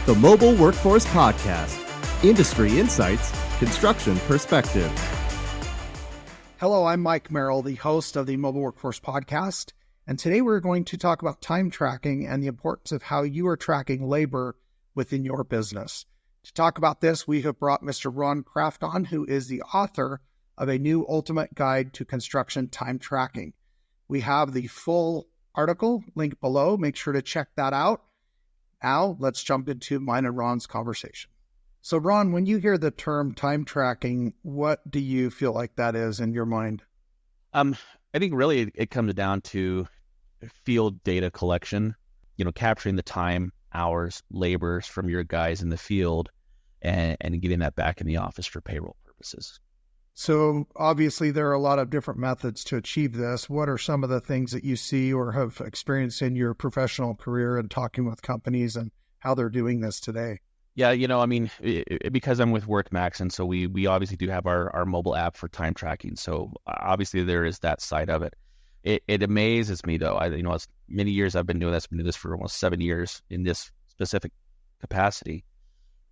The Mobile Workforce Podcast. Industry insights, construction perspective. Hello, I'm Mike Merrill, the host of the Mobile Workforce Podcast, and today we're going to talk about time tracking and the importance of how you are tracking labor within your business. To talk about this, we have brought Mr. Ron Kraft on, who is the author of a new ultimate guide to construction time tracking. We have the full article linked below. Make sure to check that out. Now, let's jump into mine and Ron's conversation. So, Ron, when you hear the term time tracking, what do you feel like that is in your mind? I think really it comes down to field data collection, capturing the time, hours, labors from your guys in the field and getting that back in the office for payroll purposes. So obviously there are a lot of different methods to achieve this. What are some of the things that you see or have experienced in your professional career and talking with companies and how they're doing this today? Yeah, because I'm with WorkMax, and so we obviously do have our mobile app for time tracking. So obviously there is that side of it. It amazes me though. It's many years I've been doing this. I've been doing this for almost 7 years in this specific capacity.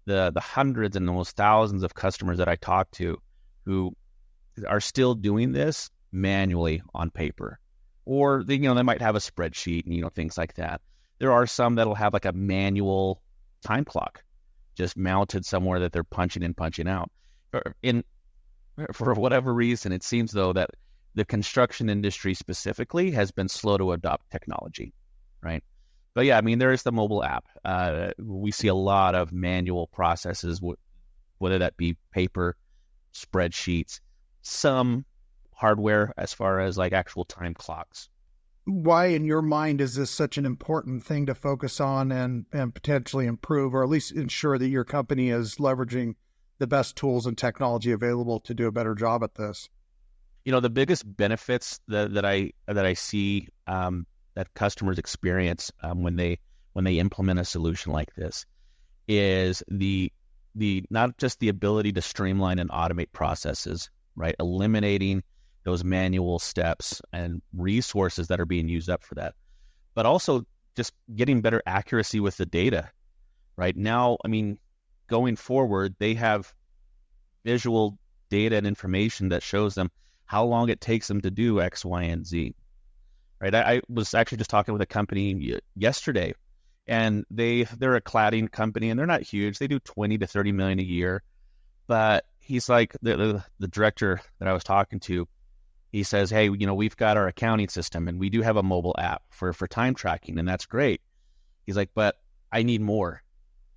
The hundreds and almost thousands of customers that I talk to who are still doing this manually on paper, or they might have a spreadsheet and things like that. There are some that'll have like a manual time clock just mounted somewhere that they're punching in, punching out. For whatever reason, it seems though that the construction industry specifically has been slow to adopt technology, right? But yeah, there is the mobile app. We see a lot of manual processes, whether that be paper, spreadsheets, some hardware as far as like actual time clocks. Why, in your mind, is this such an important thing to focus on and potentially improve, or at least ensure that your company is leveraging the best tools and technology available to do a better job at this? The biggest benefits that I see that customers experience when they implement a solution like this is the not just the ability to streamline and automate processes, right? Eliminating those manual steps and resources that are being used up for that, but also just getting better accuracy with the data, right? Now, going forward, they have visual data and information that shows them how long it takes them to do X, Y, and Z, right? I was actually just talking with a company yesterday, and they're a cladding company, and they're not huge. They do 20 to 30 million a year, but he's like the director that I was talking to. He says, "Hey, we've got our accounting system, and we do have a mobile app for time tracking, and that's great." He's like, "But I need more.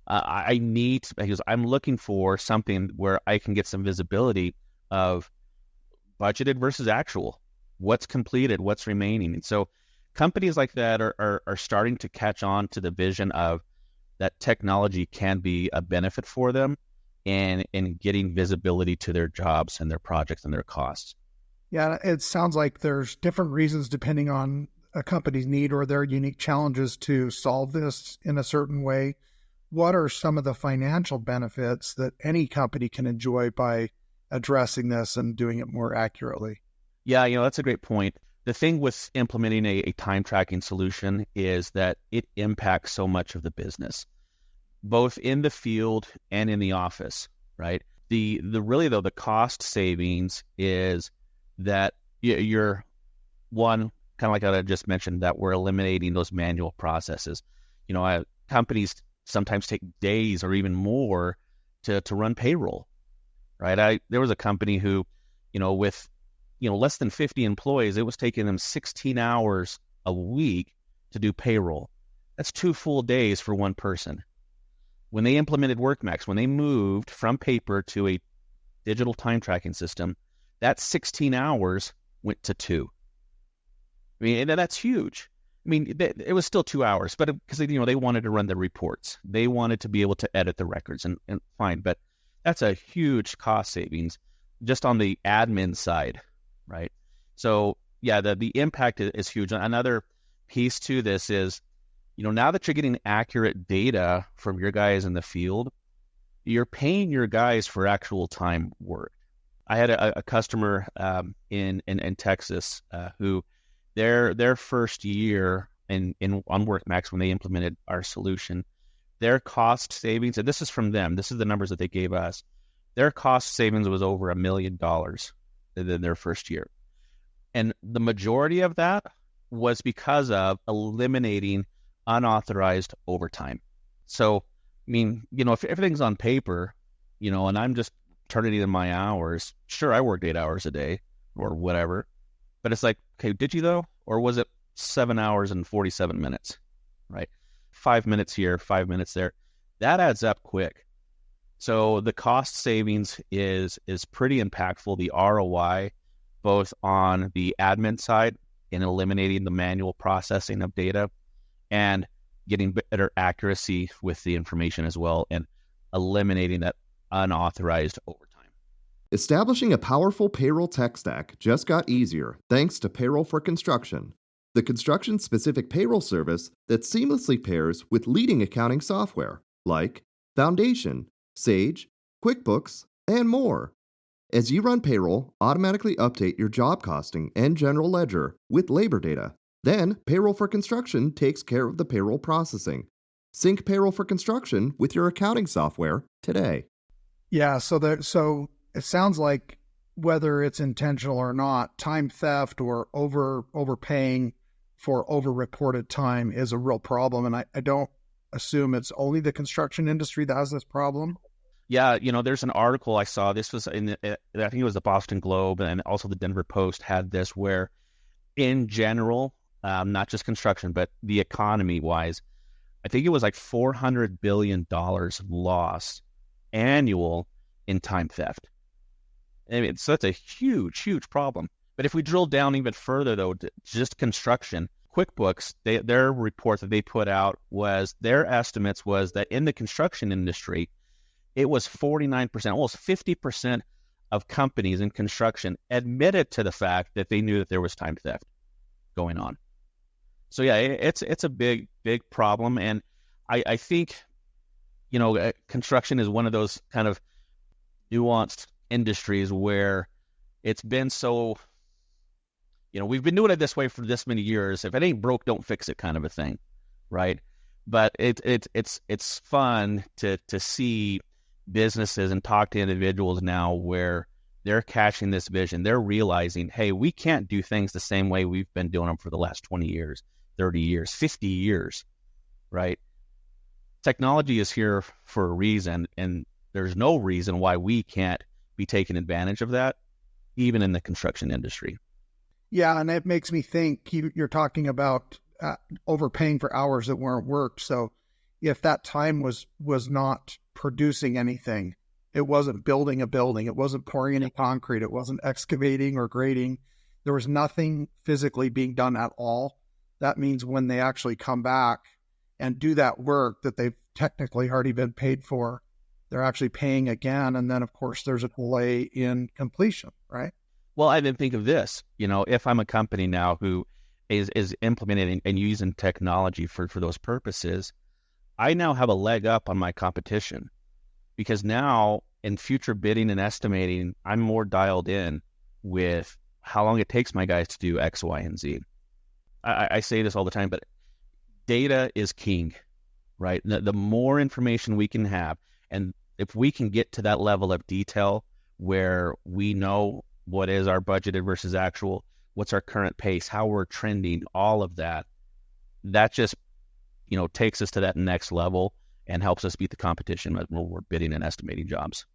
He goes, I'm looking for something where I can get some visibility of budgeted versus actual, what's completed, what's remaining." And so companies like that are starting to catch on to the vision of that technology can be a benefit for them in getting visibility to their jobs and their projects and their costs. Yeah, it sounds like there's different reasons depending on a company's need or their unique challenges to solve this in a certain way. What are some of the financial benefits that any company can enjoy by addressing this and doing it more accurately? Yeah, that's a great point. The thing with implementing a time tracking solution is that it impacts so much of the business, both in the field and in the office, right? The cost savings is that you're one, kind of like I just mentioned, that we're eliminating those manual processes. Companies sometimes take days or even more to run payroll, right? There was a company who, with less than 50 employees, it was taking them 16 hours a week to do payroll. That's 2 full days for one person. When they implemented WorkMax, when they moved from paper to a digital time tracking system, that 16 hours went to 2. And that's huge. It was still 2 hours, but because they wanted to run the reports, they wanted to be able to edit the records and fine. But that's a huge cost savings just on the admin side, right? So yeah, the impact is huge. Another piece to this is, now that you're getting accurate data from your guys in the field, you're paying your guys for actual time work. I had a customer in Texas who their first year on WorkMax when they implemented our solution, their cost savings, and this is from them, this is the numbers that they gave us, their cost savings was over $1 million in their first year. And the majority of that was because of eliminating unauthorized overtime. So, I mean, if everything's on paper, and I'm just turning in my hours, sure, I worked 8 hours a day or whatever, but it's like, okay, did you though? Or was it 7 hours and 47 minutes, right? 5 minutes here, 5 minutes there. That adds up quick. So the cost savings is pretty impactful. The ROI, both on the admin side in eliminating the manual processing of data and getting better accuracy with the information as well, and eliminating that unauthorized overtime. Establishing a powerful payroll tech stack just got easier thanks to Payroll for Construction, the construction-specific payroll service that seamlessly pairs with leading accounting software like Foundation, Sage, QuickBooks, and more. As you run payroll, automatically update your job costing and general ledger with labor data. Then, Payroll for Construction takes care of the payroll processing. Sync Payroll for Construction with your accounting software today. Yeah, so it sounds like whether it's intentional or not, time theft or overpaying for over-reported time is a real problem. And I don't assume it's only the construction industry that has this problem. Yeah, there's an article I saw. This was I think it was the Boston Globe and also the Denver Post had this, where in general, not just construction, but the economy-wise, I think it was like $400 billion lost annual in time theft. I mean, so that's a huge, huge problem. But if we drill down even further, though, just construction, QuickBooks, their report that they put out was, their estimates was that in the construction industry, it was 49%, almost 50% of companies in construction admitted to the fact that they knew that there was time theft going on. So yeah, it's a big, big problem. And I think, construction is one of those kind of nuanced industries where it's been so, we've been doing it this way for this many years. If it ain't broke, don't fix it, kind of a thing, right? But it's fun to see businesses and talk to individuals now where they're catching this vision. They're realizing, hey, we can't do things the same way we've been doing them for the last 20 years, 30 years, 50 years, right? Technology is here for a reason, and there's no reason why we can't be taking advantage of that, even in the construction industry. Yeah, and it makes me think you're talking about overpaying for hours that weren't worked. So if that time was not producing anything, it wasn't building a building, it wasn't pouring any concrete, it wasn't excavating or grading, there was nothing physically being done at all. That means when they actually come back and do that work that they've technically already been paid for, they're actually paying again. And then, of course, there's a delay in completion, right? Well, I didn't think of this. If I'm a company now who is implementing and using technology for those purposes, I now have a leg up on my competition, because now in future bidding and estimating, I'm more dialed in with how long it takes my guys to do X, Y, and Z. I say this all the time, but data is king, right? The more information we can have, and if we can get to that level of detail where we know what is our budgeted versus actual, what's our current pace, how we're trending, all of that, that just, takes us to that next level and helps us beat the competition when we're bidding and estimating jobs.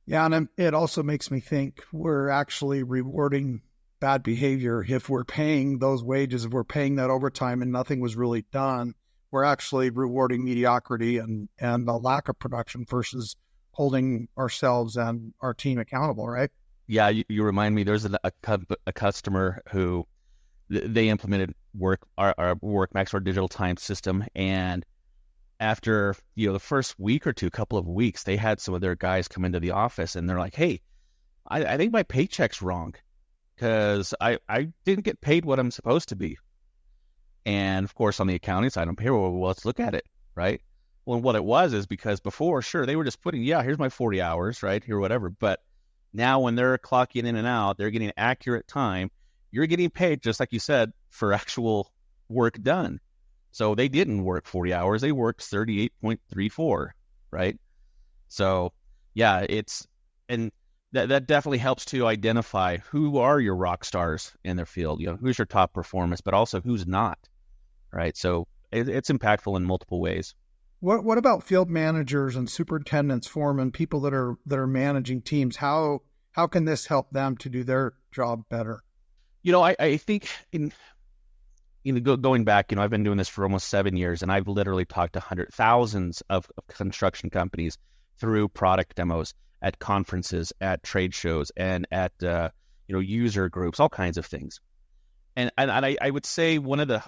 Yeah, and it also makes me think we're actually rewarding bad behavior. If we're paying those wages, if we're paying that overtime and nothing was really done, we're actually rewarding mediocrity and the lack of production versus holding ourselves and our team accountable, right? Yeah, you remind me, there's a customer who they implemented our WorkMax, our digital time system, and after the first week or two, couple of weeks, they had some of their guys come into the office and they're like, hey, I think my paycheck's wrong because I didn't get paid what I'm supposed to be. And of course, on the accounting side, on payroll, well, let's look at it, right? Well, what it was is because before, sure, they were just putting, here's my 40 hours, right, here, whatever. But now when they're clocking in and out, they're getting accurate time. You're getting paid, just like you said, for actual work done. So they didn't work 40 hours. They worked 38.34, right? So yeah, and that definitely helps to identify who are your rock stars in their field, who's your top performers, but also who's not, right? So it's impactful in multiple ways. What about field managers and superintendents, foremen, people that are managing teams? How can this help them to do their job better? I think going back, I've been doing this for almost 7 years, and I've literally talked to thousands of construction companies through product demos at conferences, at trade shows, and at user groups, all kinds of things. And I would say one of the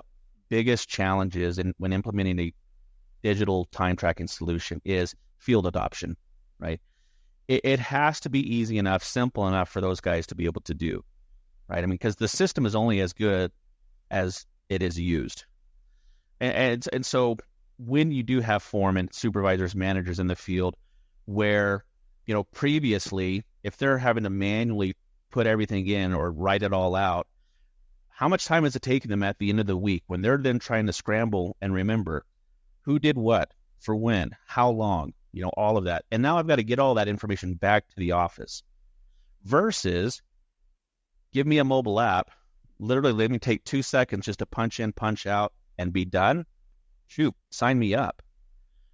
biggest challenges when implementing a digital time tracking solution is field adoption, right? It has to be easy enough, simple enough for those guys to be able to do, right? I mean, because the system is only as good as it is used. And so when you do have foremen, supervisors, managers in the field where, previously, if they're having to manually put everything in or write it all out, how much time is it taking them at the end of the week when they're then trying to scramble and remember who did what, for when, how long, all of that. And now I've got to get all that information back to the office versus give me a mobile app. Literally, let me take 2 seconds just to punch in, punch out, and be done. Shoot, sign me up,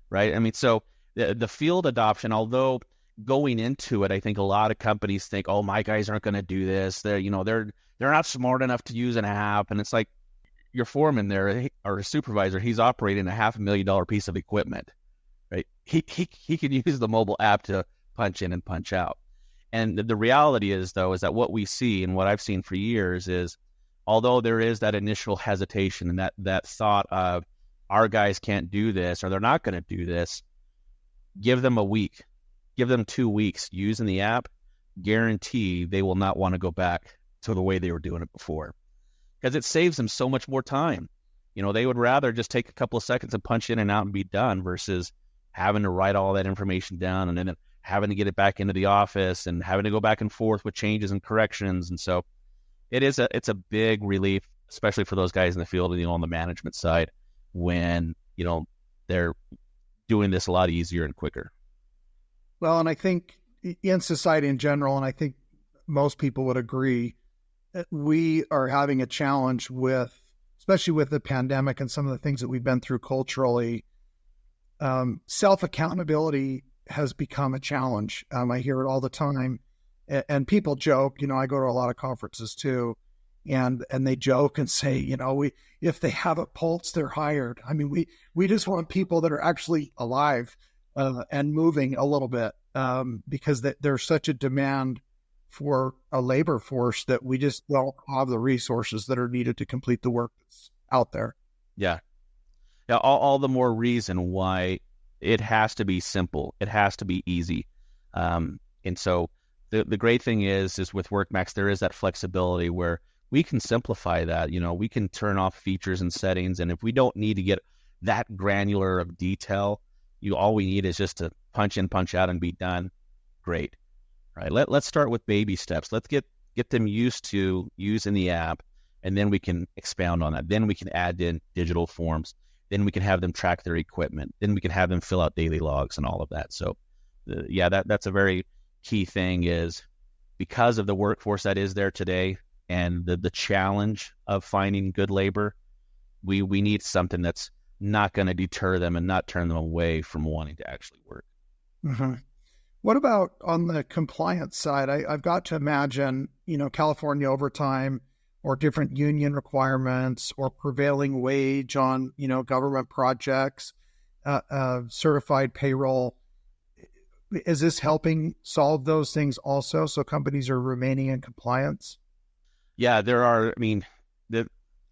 right? I mean, so the field adoption, although going into it, I think a lot of companies think, oh, my guys aren't going to do this. They're not smart enough to use an app. And it's like your foreman there or a supervisor, he's operating a $500,000 piece of equipment, right? He can use the mobile app to punch in and punch out. And the reality is, though, is that what we see and what I've seen for years is, although there is that initial hesitation and that thought of our guys can't do this or they're not going to do this, give them a week, give them 2 weeks using the app, guarantee they will not want to go back to the way they were doing it before because it saves them so much more time. They would rather just take a couple of seconds and punch in and out and be done versus having to write all that information down and then having to get it back into the office and having to go back and forth with changes and corrections. And so it's a big relief, especially for those guys in the field and on the management side when they're doing this a lot easier and quicker. Well, and I think in society in general, and I think most people would agree, that we are having a challenge especially with the pandemic and some of the things that we've been through culturally. Self-accountability has become a challenge. I hear it all the time. And people joke, I go to a lot of conferences too, and they joke and say, if they have a pulse, they're hired. I mean, we just want people that are actually alive and moving a little bit because there's such a demand for a labor force that we just don't have the resources that are needed to complete the work that's out there. Yeah. Yeah. All the more reason why it has to be simple. It has to be easy. And so the great thing is with WorkMax, there is that flexibility where we can simplify that. We can turn off features and settings. And if we don't need to get that granular of detail, all we need is just to punch in, punch out and be done. Great. Right. Let's start with baby steps. Let's get them used to using the app, and then we can expound on that. Then we can add in digital forms. Then we can have them track their equipment. Then we can have them fill out daily logs and all of that. So, that's a very key thing is because of the workforce that is there today and the challenge of finding good labor, we need something that's not going to deter them and not turn them away from wanting to actually work. Mm-hmm. What about on the compliance side? I've got to imagine, California overtime or different union requirements or prevailing wage on, government projects, certified payroll. Is this helping solve those things also so companies are remaining in compliance? Yeah, there are. I mean,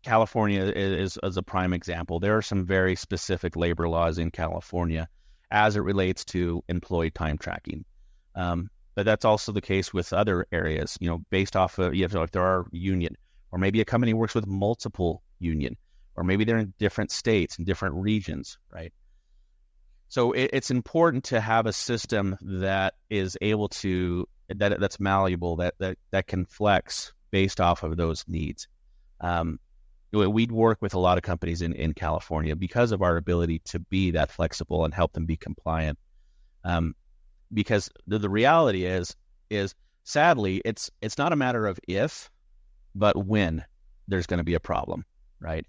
California is a prime example. There are some very specific labor laws in California as it relates to employee time tracking. But that's also the case with other areas, based off of if there are union, or maybe a company works with multiple union, or maybe they're in different states and different regions, right? So it's important to have a system that is able to, that's malleable, that can flex based off of those needs. we'd work with a lot of companies in California because of our ability to be that flexible and help them be compliant. Because the reality is sadly, it's not a matter of if, but when there's going to be a problem, right?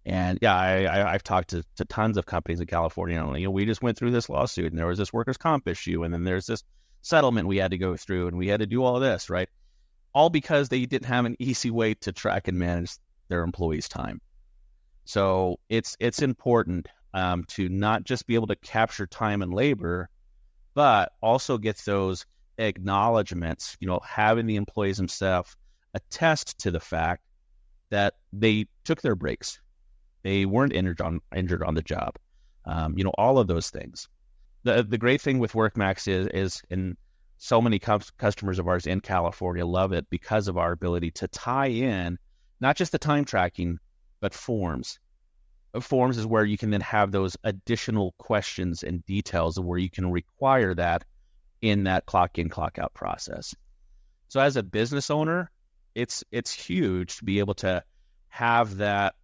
And yeah, I've talked to tons of companies in California. We just went through this lawsuit, and there was this workers' comp issue, and then there's this settlement we had to go through, and we had to do all of this, right? All because they didn't have an easy way to track and manage their employees' time. So it's important to not just be able to capture time and labor, but also get those acknowledgments, having the employees themselves attest to the fact that they took their breaks. They weren't injured on the job. All of those things. The great thing with WorkMax is and so many customers of ours in California love it because of our ability to tie in not just the time tracking, but forms. Forms is where you can then have those additional questions and details of where you can require that in that clock in, clock out process. So as a business owner, it's huge to be able to have that,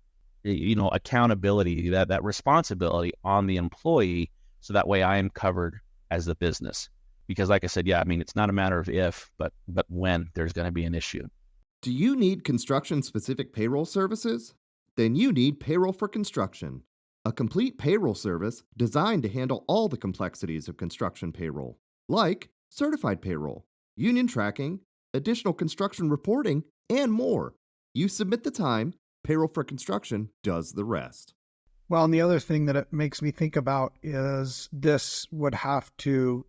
accountability, that responsibility on the employee. So that way I am covered as the business. Because like I said, it's not a matter of if, but when there's going to be an issue. Do you need construction-specific payroll services? Then you need Payroll for Construction, a complete payroll service designed to handle all the complexities of construction payroll, like certified payroll, union tracking, additional construction reporting, and more. You submit the time, Payroll for Construction does the rest. Well, and the other thing that it makes me think about is this would have to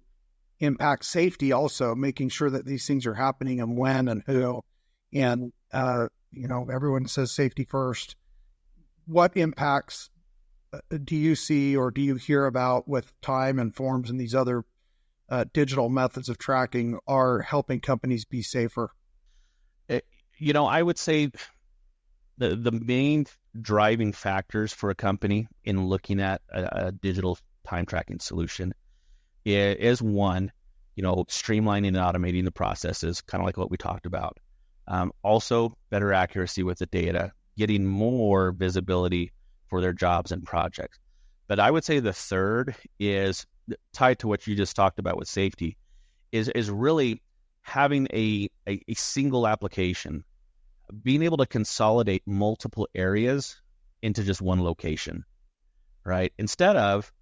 impact safety also, making sure that these things are happening and when and who. And, everyone says safety first. What impacts do you see or do you hear about with time and forms and these other digital methods of tracking are helping companies be safer? I would say the main driving factors for a company in looking at a digital time tracking solution is one, streamlining and automating the processes, kind of like what we talked about. Also, better accuracy with the data, getting more visibility for their jobs and projects. But I would say the third is tied to what you just talked about with safety, is really having a single application, being able to consolidate multiple areas into just one location, right? Instead of,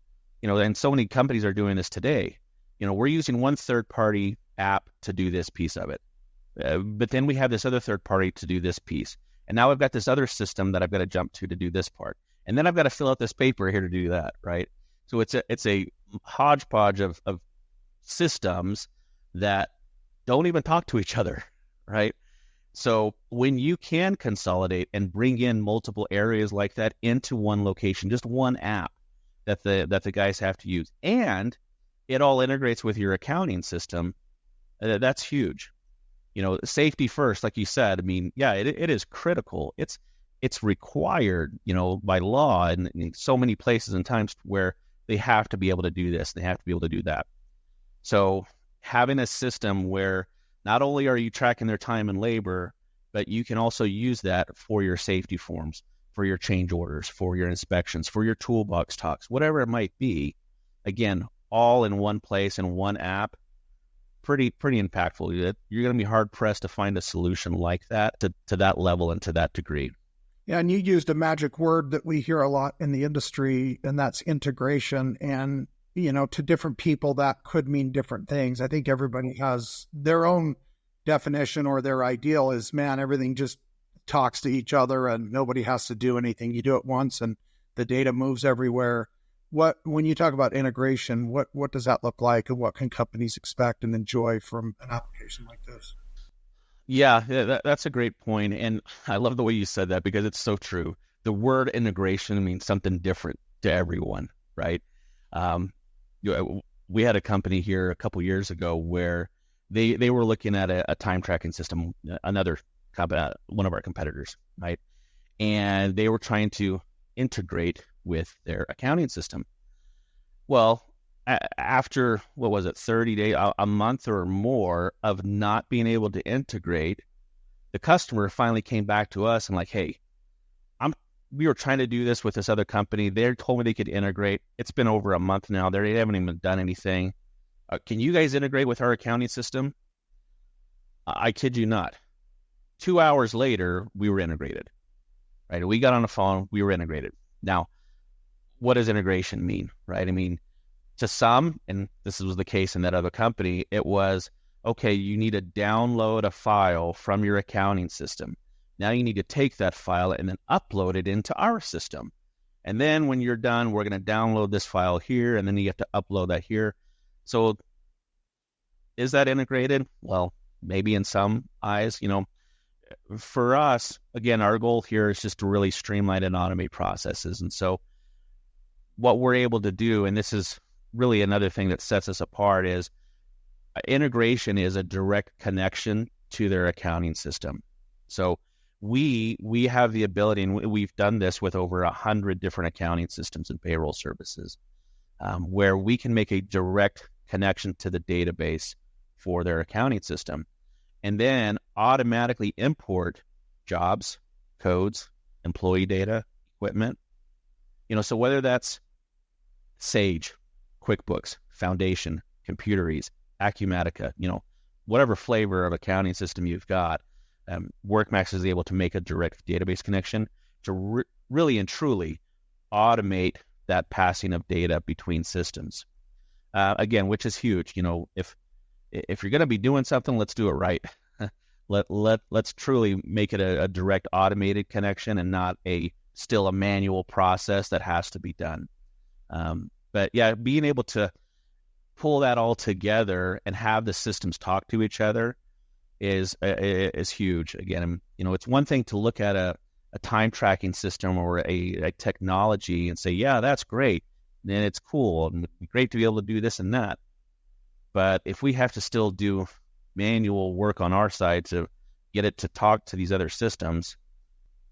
and so many companies are doing this today, we're using one third-party app to do this piece of it. But then we have this other third party to do this piece. And now I've got this other system that I've got to jump to do this part. And then I've got to fill out this paper here to do that, right? So it's a hodgepodge of systems that don't even talk to each other, right? So when you can consolidate and bring in multiple areas like that into one location, just one app that the guys have to use, and it all integrates with your accounting system, that's huge. Safety first, like you said. It is critical. It's required, by law and in so many places and times where they have to be able to do this, they have to be able to do that. So having a system where not only are you tracking their time and labor, but you can also use that for your safety forms, for your change orders, for your inspections, for your toolbox talks, whatever it might be. Again, all in one place in one app. Pretty impactful. You're going to be hard pressed to find a solution like that to that level and to that degree. Yeah, and you used a magic word that we hear a lot in the industry, and that's integration. And, to different people, that could mean different things. I think everybody has their own definition, or their ideal is, man, everything just talks to each other and nobody has to do anything. You do it once and the data moves everywhere. When you talk about integration, what does that look like, and what can companies expect and enjoy from an application like this? Yeah, that's a great point. And I love the way you said that, because it's so true. The word integration means something different to everyone, right? We had a company here a couple years ago where they were looking at a time tracking system, one of our competitors, right? And they were trying to integrate with their accounting system. Well, after, 30 days, a month or more of not being able to integrate, the customer finally came back to us and like, hey, I'm we were trying to do this with this other company. They told me they could integrate. It's been over a month now. They haven't even done anything. Can you guys integrate with our accounting system? I kid you not. 2 hours later, we were integrated. Right? We got on the phone. We were integrated. Now, what does integration mean? Right? I mean, to some, and this was the case in that other company, it was, okay, you need to download a file from your accounting system. Now you need to take that file and then upload it into our system. And then when you're done, we're going to download this file here, and then you have to upload that here. So is that integrated? Well, maybe in some eyes. For us, again, our goal here is just to really streamline and automate processes. And so what we're able to do, and this is really another thing that sets us apart, is integration is a direct connection to their accounting system. So we have the ability, and we've done this with over 100 different accounting systems and payroll services, where we can make a direct connection to the database for their accounting system, and then automatically import jobs, codes, employee data, equipment. So whether that's Sage, QuickBooks, Foundation, Computeries, Acumatica, whatever flavor of accounting system you've got, WorkMax is able to make a direct database connection to really and truly automate that passing of data between systems. Again, which is huge. If you're going to be doing something, let's do it right. Let's truly make it a direct automated connection and not still a manual process that has to be done. But yeah, being able to pull that all together and have the systems talk to each other is huge. Again, it's one thing to look at a time tracking system or a technology and say, yeah, that's great. And it's cool and great to be able to do this and that. But if we have to still do manual work on our side to get it to talk to these other systems,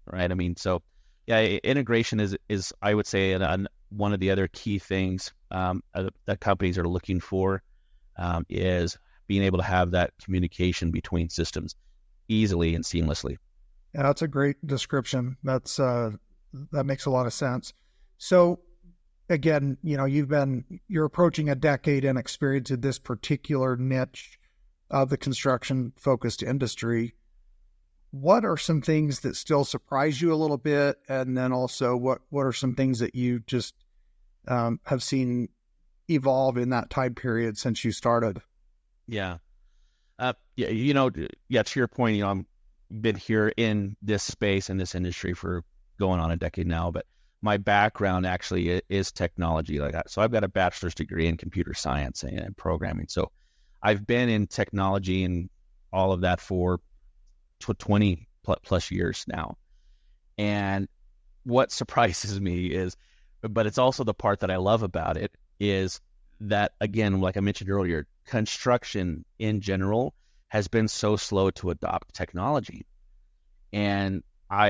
right? I mean, so yeah, integration is I would say one of the other key things that companies are looking for, is being able to have that communication between systems easily and seamlessly. Yeah, that's a great description. That makes a lot of sense. So again, you're approaching a decade in experience in this particular niche of the construction focused industry. What are some things that still surprise you a little bit? And then also what are some things that you just have seen evolve in that time period since you started? Yeah. To your point, I've been here in this space, in this industry for going on a decade now, but my background actually is technology like that. So I've got a bachelor's degree in computer science and programming. So I've been in technology and all of that for 20 plus years now. And what surprises me is, but it's also the part that I love about it, is that, again, like I mentioned earlier, construction in general has been so slow to adopt technology. And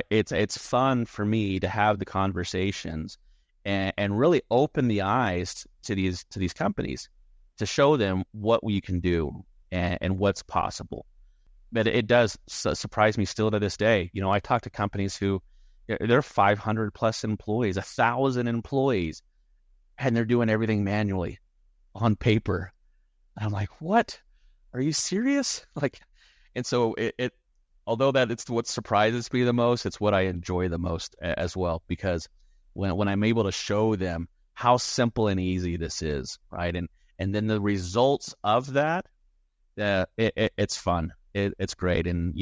it's fun for me to have the conversations and really open the eyes to these companies to show them what we can do and what's possible. But it does surprise me still to this day. I talk to companies who they're 500 plus employees, 1,000 employees, and they're doing everything manually on paper. And I'm like, what? Are you serious? And so although that it's what surprises me the most, it's what I enjoy the most as well, because when I'm able to show them how simple and easy this is, right? And then the results of that, it's fun. It's great. And,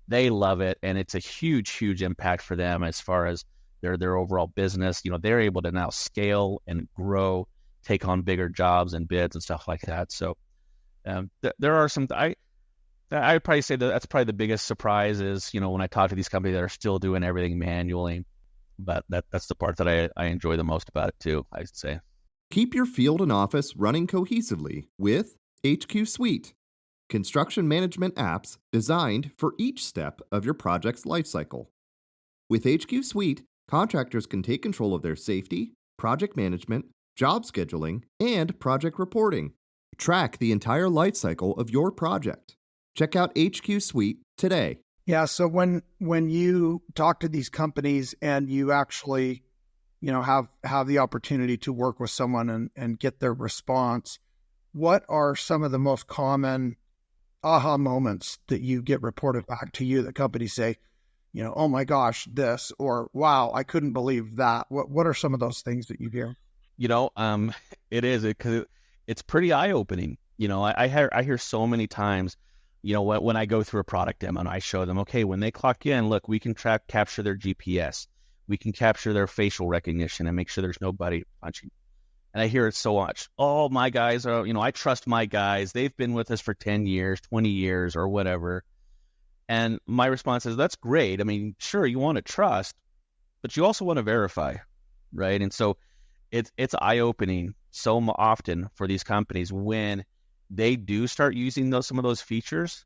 they love it. And it's a huge, huge impact for them as far as their overall business. They're able to now scale and grow, take on bigger jobs and bids and stuff like that. So there are some, I'd probably say that's probably the biggest surprise is, when I talk to these companies that are still doing everything manually, but that's the part that I enjoy the most about it too, I'd say. Keep your field and office running cohesively with HQ Suite, construction management apps designed for each step of your project's lifecycle. With HQ Suite, contractors can take control of their safety, project management, job scheduling, and project reporting. Track the entire lifecycle of your project. Check out HQ Suite today. Yeah. So when you talk to these companies and you actually, have the opportunity to work with someone and get their response, what are some of the most common aha moments that you get reported back to you that companies say, oh my gosh, this, or wow, I couldn't believe that? What are some of those things that you hear? You know, it is because it's pretty eye opening. I hear so many times, when I go through a product demo and I show them, okay, when they clock in, look, we can capture their GPS, we can capture their facial recognition and make sure there's nobody punching. And I hear it so much. Oh, my guys are, I trust my guys. They've been with us for 10 years, 20 years, or whatever. And my response is, that's great. I mean, sure, you want to trust, but you also want to verify, right? And so it's eye-opening so often for these companies when they do start using some of those features,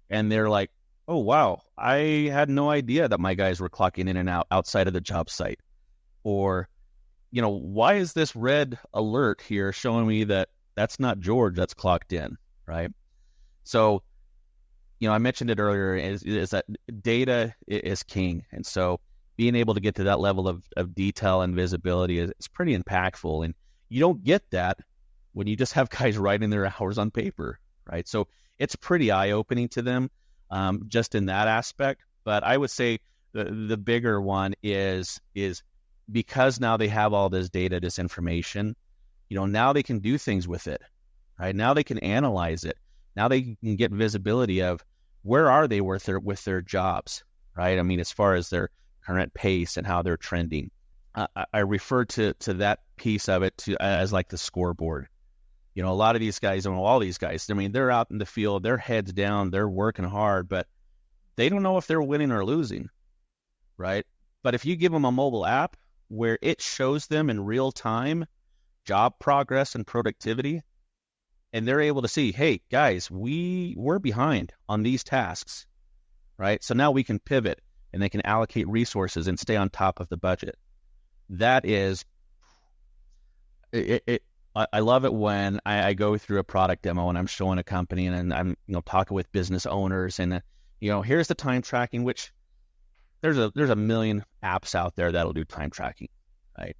and they're like, oh, wow, I had no idea that my guys were clocking in and out outside of the job site. Or, why is this red alert here showing me that that's not George that's clocked in, right? So, I mentioned it earlier, is that data is king. And so being able to get to that level of detail and visibility is pretty impactful. And you don't get that when you just have guys writing their hours on paper, right? So it's pretty eye-opening to them just in that aspect. But I would say the bigger one is because now they have all this data, this information, now they can do things with it, right? Now they can analyze it. Now they can get visibility of where are they with their jobs, right? I mean, as far as their current pace and how they're trending. I refer to that piece of it as like the scoreboard. A lot of these guys, all these guys, I mean, they're out in the field, their heads down, they're working hard, but they don't know if they're winning or losing, right? But if you give them a mobile app where it shows them in real time job progress and productivity, and they're able to see, hey, guys, we're behind on these tasks, right? So now we can pivot and they can allocate resources and stay on top of the budget. That is, I love it when I go through a product demo and I'm showing a company and I'm talking with business owners and here's the time tracking, which there's a million apps out there that'll do time tracking, right?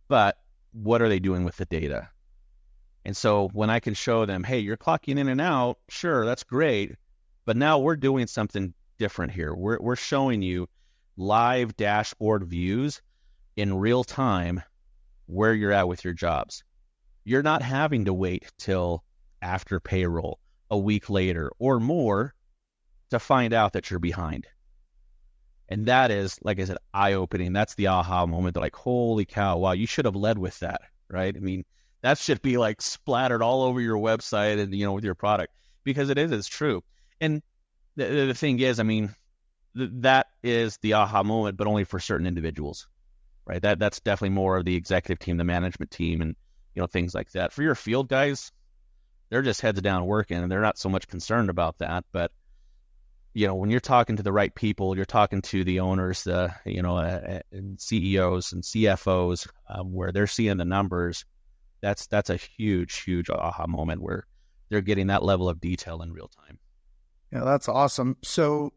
But what are they doing with the data? And so when I can show them, hey, you're clocking in and out, sure, that's great, but now we're doing something different here. We're showing you live dashboard views in real time where you're at with your jobs. You're not having to wait till after payroll, a week later or more, to find out that you're behind. And that is, like I said, eye-opening. That's the aha moment. They're like, holy cow, wow, you should have led with that, right? I mean, that should be like splattered all over your website and, with your product, because it's true. And the thing is, I mean, that is the aha moment, but only for certain individuals, right? That's definitely more of the executive team, the management team, and, things like that. For your field guys, they're just heads down working and they're not so much concerned about that. But, when you're talking to the right people, you're talking to the owners, and CEOs and CFOs, where they're seeing the numbers, that's a huge aha moment where they're getting that level of detail in real time. Yeah, that's awesome. So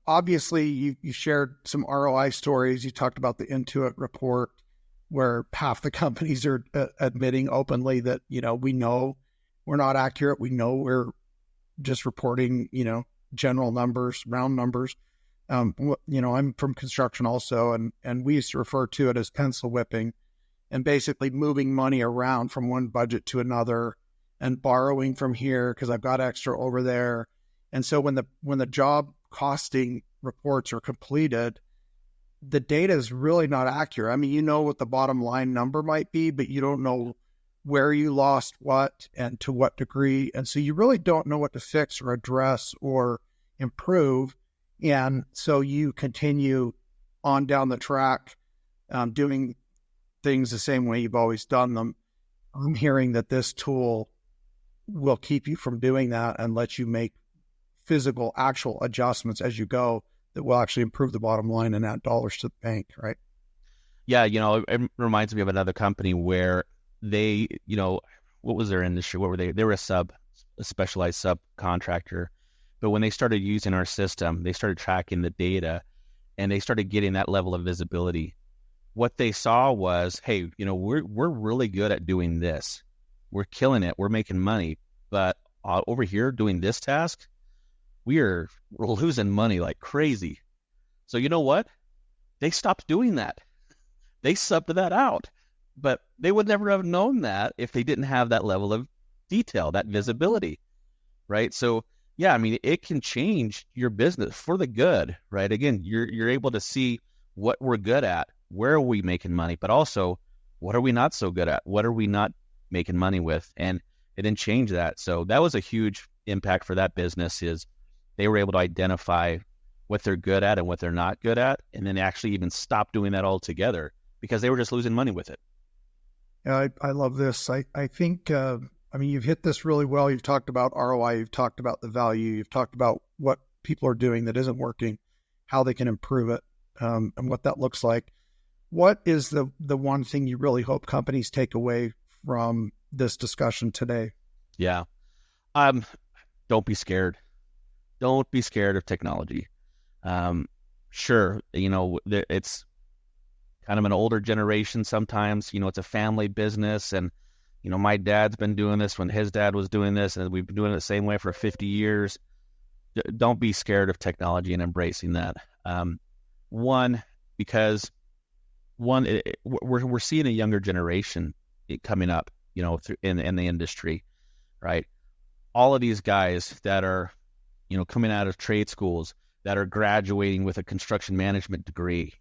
obviously you shared some ROI stories. You talked about the Intuit report where half the companies are admitting openly that, we know we're not accurate. We know we're just reporting, general numbers, round numbers. I'm from construction also, and we used to refer to it as pencil whipping, and basically moving money around from one budget to another and borrowing from here because I've got extra over there. And so when the job costing reports are completed, the data is really not accurate. I mean, you know what the bottom line number might be, but you don't know where you lost what and to what degree. And so you really don't know what to fix or address or improve. And so you continue on down the track, doing things the same way you've always done them. I'm hearing that this tool will keep you from doing that and let you make physical, actual adjustments as you go that will actually improve the bottom line and add dollars to the bank, right? Yeah, it reminds me of another company where they, what was their industry? What were they? They were a specialized subcontractor, But when they started using our system, they started tracking the data and they started getting that level of visibility. What they saw was, hey, we're really good at doing this. We're killing it. We're making money. But over here doing this task, we're losing money like crazy. So you know what? They stopped doing that. They subbed that out. But they would never have known that if they didn't have that level of detail, that visibility, right? So yeah, I mean, it can change your business for the good, right? Again, you're able to see what we're good at, where are we making money, but also what are we not so good at? What are we not making money with? And it didn't change that. So that was a huge impact for that business, is they were able to identify what they're good at and what they're not good at, and then actually even stop doing that altogether because they were just losing money with it. Yeah, I love this. I think, you've hit this really well. You've talked about ROI. You've talked about the value. You've talked about what people are doing that isn't working, how they can improve it, and what that looks like. What is the one thing you really hope companies take away from this discussion today? Yeah. Don't be scared. Don't be scared of technology. Sure, it's kind of an older generation sometimes. It's a family business, and my dad's been doing this when his dad was doing this, and we've been doing it the same way for 50 years. Don't be scared of technology and embracing that. Because we're seeing a younger generation coming up, in the industry, right? All of these guys that are, coming out of trade schools, that are graduating with a construction management degree,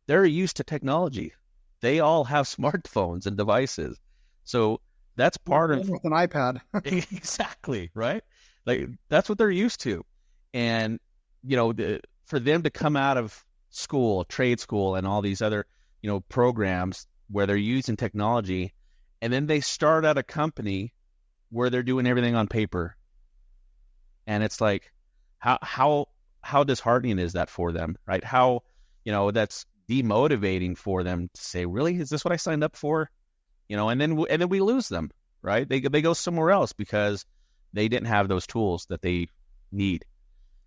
they're used to technology. They all have smartphones and devices. So that's part of with an iPad. Exactly, right? Like that's what they're used to. And, for them to come out of school, trade school, and all these other, programs where they're using technology, and then they start at a company where they're doing everything on paper. And it's like, how disheartening is that for them, right? How, that's demotivating for them to say, really, is this what I signed up for? And then we lose them, right? They go somewhere else because they didn't have those tools that they need.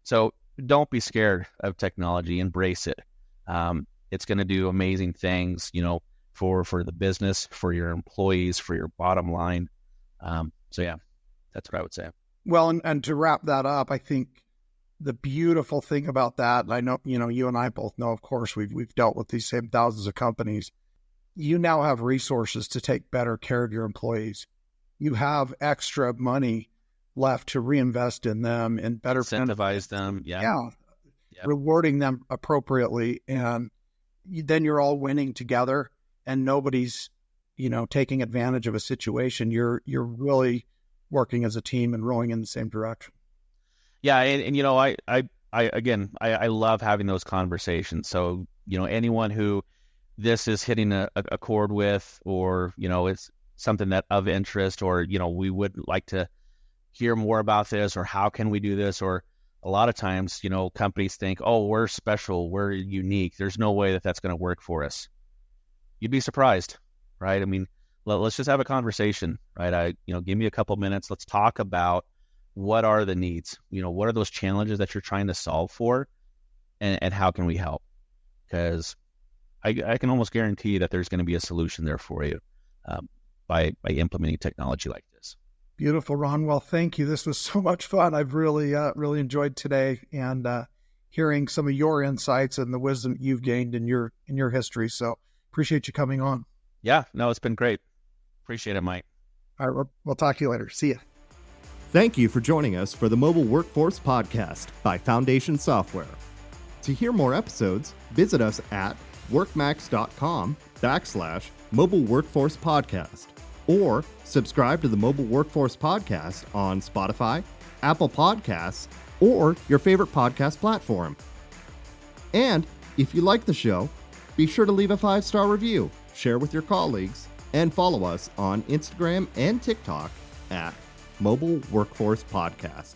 So don't be scared of technology. Embrace it. It's going to do amazing things, for the business, for your employees, for your bottom line. So yeah, that's what I would say. Well, and to wrap that up, I think the beautiful thing about that, and I know, you and I both know, of course, we've dealt with these same thousands of companies. You now have resources to take better care of your employees. You have extra money left to reinvest in them and better incentivize them. Yeah. Rewarding them appropriately. And then you're all winning together and nobody's, taking advantage of a situation. You're really working as a team and rowing in the same direction. Yeah. And I love having those conversations. So, anyone who this is hitting a chord with, or, it's something that of interest, or, we would like to hear more about this, or how can we do this? Or a lot of times, companies think, oh, we're special, we're unique. There's no way that that's going to work for us. You'd be surprised, right? I mean, let's just have a conversation, right? Give me a couple minutes. Let's talk about what are the needs, what are those challenges that you're trying to solve for, and how can we help? Because I can almost guarantee that there's going to be a solution there for you by implementing technology like this. Beautiful, Ron. Well, thank you. This was so much fun. I've really enjoyed today, and hearing some of your insights and the wisdom you've gained in your history. So appreciate you coming on. Yeah, no, it's been great. Appreciate it, Mike. All right, we'll talk to you later. See ya. Thank you for joining us for the Mobile Workforce Podcast by Foundation Software. To hear more episodes, visit us at workmax.com/Mobile Workforce Podcast, or subscribe to the Mobile Workforce Podcast on Spotify, Apple Podcasts, or your favorite podcast platform. And if you like the show, be sure to leave a 5-star review, share with your colleagues, and follow us on Instagram and TikTok at Mobile Workforce Podcast.